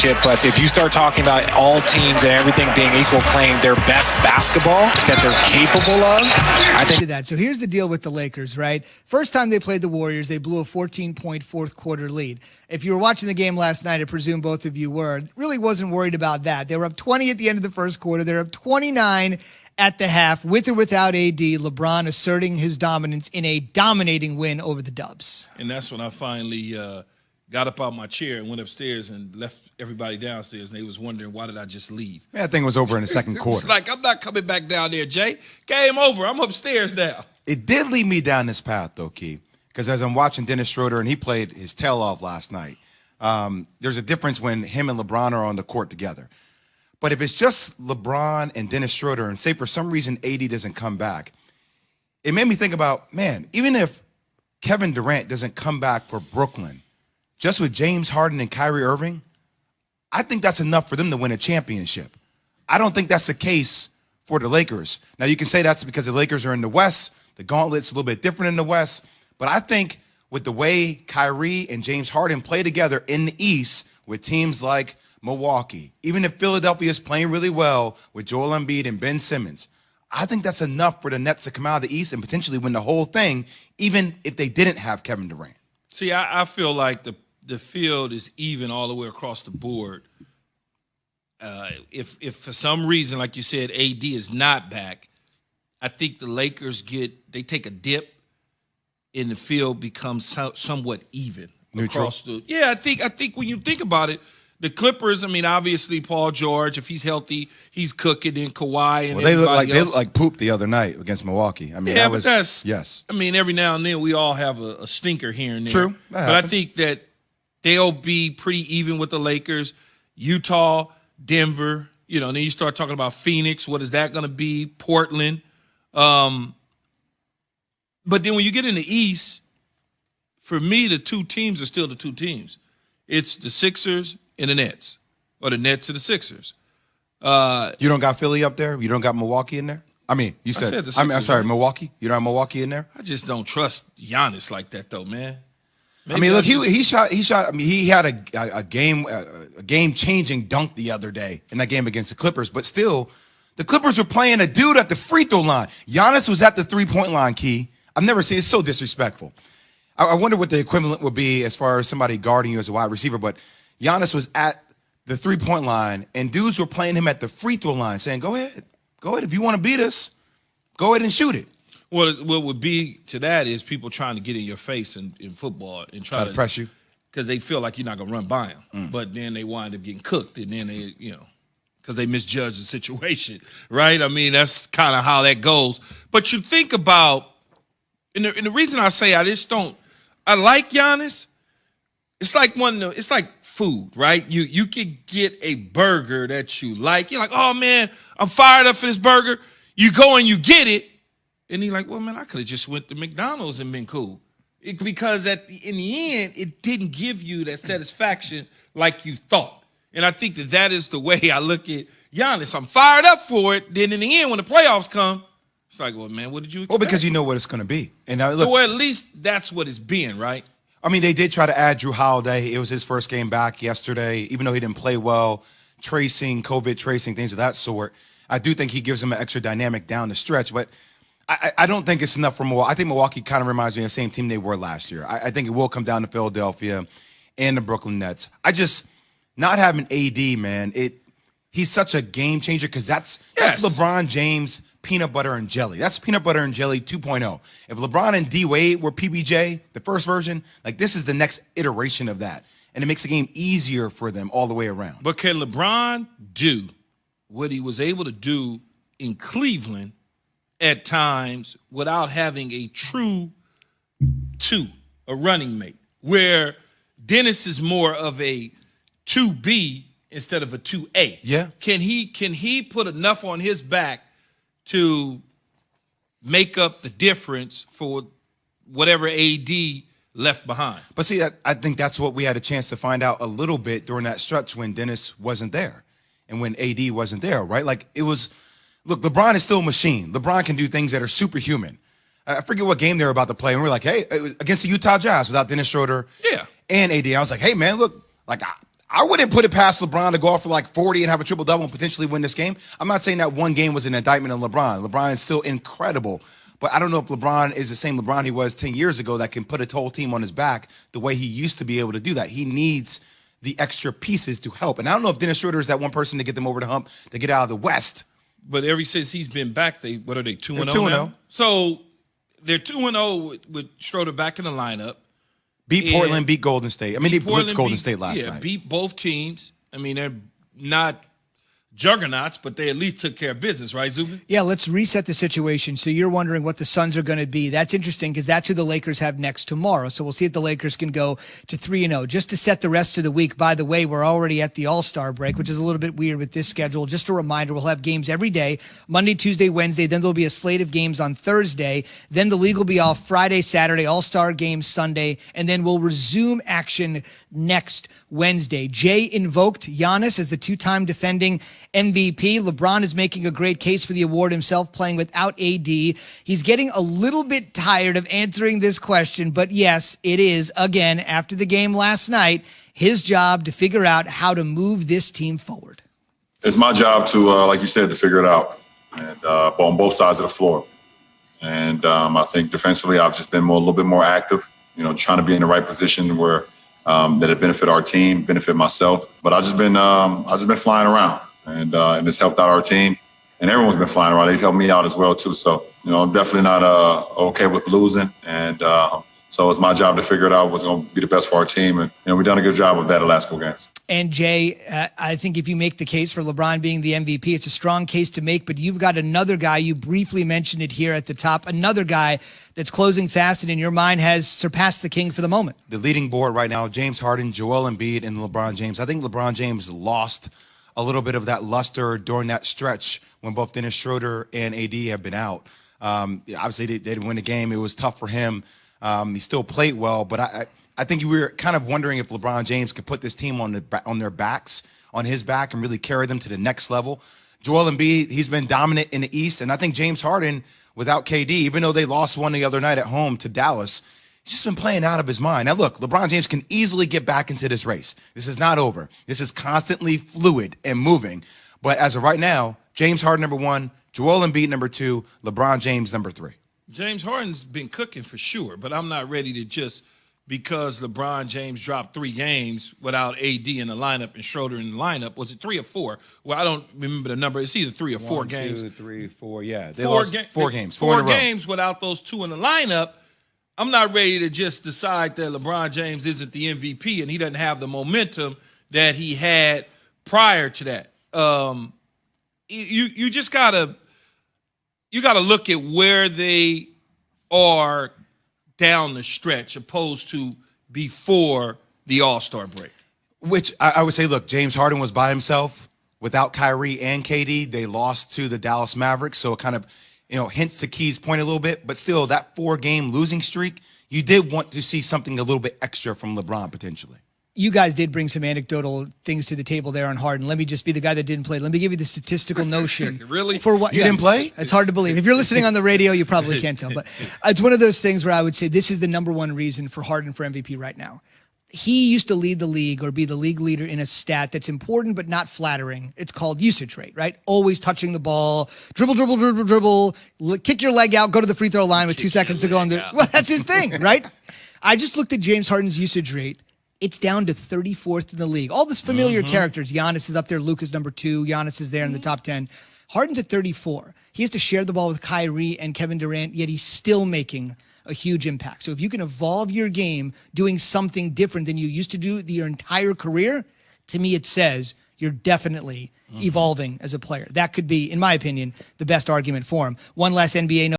championship, but if you start talking about all teams and everything being equal, playing their best basketball that they're capable of, I think that. So here's the deal with the Lakers, right? First time they played the Warriors, they blew a 14-point fourth quarter lead. If you were watching the game last night, I presume both of you were, really wasn't worried about that. They were up 20 at the end of the first quarter. They're up 29 at the half, with or without AD. LeBron asserting his dominance in a dominating win over the Dubs. And that's when I finally got up out my chair and went upstairs and left everybody downstairs, and they was wondering, why did I just leave? Man, that thing was over in the second quarter. It's like, I'm not coming back down there, Jay. Game over. I'm upstairs now. It did lead me down this path, though, Key, because as I'm watching Dennis Schroeder, and he played his tail off last night, there's a difference when him and LeBron are on the court together. But if it's just LeBron and Dennis Schroeder, and say for some reason AD doesn't come back, it made me think about, man, even if Kevin Durant doesn't come back for Brooklyn, just with James Harden and Kyrie Irving, I think that's enough for them to win a championship. I don't think that's the case for the Lakers. Now, you can say that's because the Lakers are in the West. The gauntlet's a little bit different in the West. But I think with the way Kyrie and James Harden play together in the East with teams like Milwaukee, even if Philadelphia is playing really well with Joel Embiid and Ben Simmons, I think that's enough for the Nets to come out of the East and potentially win the whole thing, even if they didn't have Kevin Durant. See, I feel like the field is even all the way across the board. If for some reason, like you said, AD is not back, I think the Lakers they take a dip, and the field becomes somewhat even. Neutral. Yeah, I think when you think about it, the Clippers, I mean, obviously Paul George, if he's healthy, he's cooking, and Kawhi and they look like poop the other night against Milwaukee. I mean, yeah, yes. I mean, every now and then we all have a stinker here and there. True, but I think that they'll be pretty even with the Lakers, Utah, Denver. You know, and then you start talking about Phoenix. What is that going to be? Portland. But then when you get in the East, for me, the two teams are still the two teams. It's the Sixers and the Nets, or the Nets and the Sixers. You don't got Philly up there? You don't got Milwaukee in there? I mean, you said the Sixers, I'm sorry, right? Milwaukee? You don't have Milwaukee in there? I just don't trust Giannis like that, though, man. Maybe I mean, look, he shot. I mean, he had a game-changing dunk the other day in that game against the Clippers. But still, the Clippers were playing a dude at the free throw line. Giannis was at the three-point line, Key. I've never seen it. It's so disrespectful. I wonder what the equivalent would be as far as somebody guarding you as a wide receiver. But Giannis was at the three-point line, and dudes were playing him at the free throw line, saying, "Go ahead, if you want to beat us, go ahead and shoot it." Well, what would be to that is people trying to get in your face in football and try to press you because they feel like you're not going to run by them. But then they wind up getting cooked, and then they, because they misjudge the situation, right? I mean, that's kind of how that goes. But you think about, and the reason I say I like Giannis. It's like it's like food, right? You could get a burger that you like. You're like, oh man, I'm fired up for this burger. You go and you get it. And he's like, well, man, I could have just went to McDonald's and been cool. Because in the end, it didn't give you that satisfaction like you thought. And I think that is the way I look at Giannis. I'm fired up for it. Then in the end, when the playoffs come, it's like, well, man, what did you expect? Well, because you know what it's going to be. And look, well, at least that's what it's been, right? I mean, they did try to add Drew Holiday. It was his first game back yesterday, even though he didn't play well, COVID tracing, things of that sort. I do think he gives them an extra dynamic down the stretch, but I don't think it's enough for Milwaukee. I think Milwaukee kind of reminds me of the same team they were last year. I think it will come down to Philadelphia and the Brooklyn Nets. Not having AD, man, he's such a game changer because that's LeBron James peanut butter and jelly. That's peanut butter and jelly 2.0. If LeBron and D Wade were PBJ, the first version, like this is the next iteration of that. And it makes the game easier for them all the way around. But can LeBron do what he was able to do in Cleveland at times without having a true a running mate, where Dennis is more of a 2B instead of a 2A? Yeah. Can he put enough on his back to make up the difference for whatever AD left behind? But see, I think that's what we had a chance to find out a little bit during that stretch when Dennis wasn't there and when AD wasn't there, right? Like it was, look, LeBron is still a machine. LeBron can do things that are superhuman. I forget what game they were about to play, and we were like, hey, it was against the Utah Jazz without Dennis Schroeder and AD. I was like, hey, man, look, like I wouldn't put it past LeBron to go off for like 40 and have a triple-double and potentially win this game. I'm not saying that one game was an indictment on LeBron. LeBron is still incredible. But I don't know if LeBron is the same LeBron he was 10 years ago that can put a whole team on his back the way he used to be able to do that. He needs the extra pieces to help. And I don't know if Dennis Schroeder is that one person to get them over the hump to get out of the West. But ever since he's been back, what are they, 2-0 2-0. now? So they're 2-0 with Schroeder back in the lineup. Beat Portland, beat Golden State. I mean, they blitzed Golden State last night. Yeah, beat both teams. I mean, they're not juggernauts, but they at least took care of business, right, Zubin? Yeah, let's reset the situation. So you're wondering what the Suns are going to be. That's interesting because that's who the Lakers have next tomorrow. So we'll see if the Lakers can go to 3-0. Just to set the rest of the week, by the way, we're already at the All-Star break, which is a little bit weird with this schedule. Just a reminder, we'll have games every day, Monday, Tuesday, Wednesday. Then there'll be a slate of games on Thursday. Then the league will be off Friday, Saturday, All-Star games Sunday. And then we'll resume action next Wednesday. Jay invoked Giannis as the two-time defending MVP. LeBron is making a great case for the award himself, playing without AD. He's getting a little bit tired of answering this question, but yes, it is, again, after the game last night, his job to figure out how to move this team forward. It's my job to, like you said, to figure it out, and on both sides of the floor. And I think defensively, I've just been a little bit more active, trying to be in the right position where that it benefit our team, benefit myself. But I've just been flying around, and it's helped out our team. And everyone's been flying around. They've helped me out as well too. So I'm definitely not okay with losing. And so it's my job to figure it out what's going to be the best for our team. And we've done a good job of that the last couple games. And Jay, I think if you make the case for LeBron being the MVP, it's a strong case to make, but you've got another guy, you briefly mentioned it here at the top, another guy that's closing fast and in your mind has surpassed the king for the moment. The leading board right now, James Harden, Joel Embiid, and LeBron James. I think LeBron James lost a little bit of that luster during that stretch when both Dennis Schroeder and AD have been out. Obviously, they didn't win the game. It was tough for him. He still played well, but I think we were kind of wondering if LeBron James could put this team on their backs, on his back, and really carry them to the next level. Joel Embiid, he's been dominant in the East, and I think James Harden, without KD, even though they lost one the other night at home to Dallas, he's just been playing out of his mind. Now, look, LeBron James can easily get back into this race. This is not over. This is constantly fluid and moving. But as of right now, James Harden, number 1, Joel Embiid, number 2, LeBron James, number 3. James Harden's been cooking for sure, but I'm not ready to just because LeBron James dropped 3 games without AD in the lineup and Schroeder in the lineup. Was it 3 or 4? Well, I don't remember the number. It's either 3 or 4 games. 1, 2, 3, 4, yeah. They lost 4 games. 4 games without those 2 in the lineup. I'm not ready to just decide that LeBron James isn't the MVP and he doesn't have the momentum that he had prior to that. You just gotta look at where they are down the stretch opposed to before the All-Star break. Which I would say, look, James Harden was by himself without Kyrie and KD. They lost to the Dallas Mavericks, so it kind of hints to Key's point a little bit. But still, that 4-game losing streak, you did want to see something a little bit extra from LeBron potentially. You guys did bring some anecdotal things to the table there on Harden. Let me just be the guy that didn't play. Let me give you the statistical notion. Really? For what? You didn't play? It's hard to believe. If you're listening on the radio, you probably can't tell. But it's one of those things where I would say this is the number one reason for Harden for MVP right now. He used to lead the league or be the league leader in a stat that's important but not flattering. It's called usage rate, right? Always touching the ball, dribble, kick your leg out, go to the free throw line with 2 seconds to go on the. Well, that's his thing, right? I just looked at James Harden's usage rate. It's down to 34th in the league. All this familiar characters. Giannis is up there. Luka's number 2. Giannis is there in the top 10. Harden's at 34. He has to share the ball with Kyrie and Kevin Durant, yet he's still making a huge impact. So if you can evolve your game doing something different than you used to do your entire career, to me it says you're definitely evolving as a player. That could be, in my opinion, the best argument for him. One last NBA note.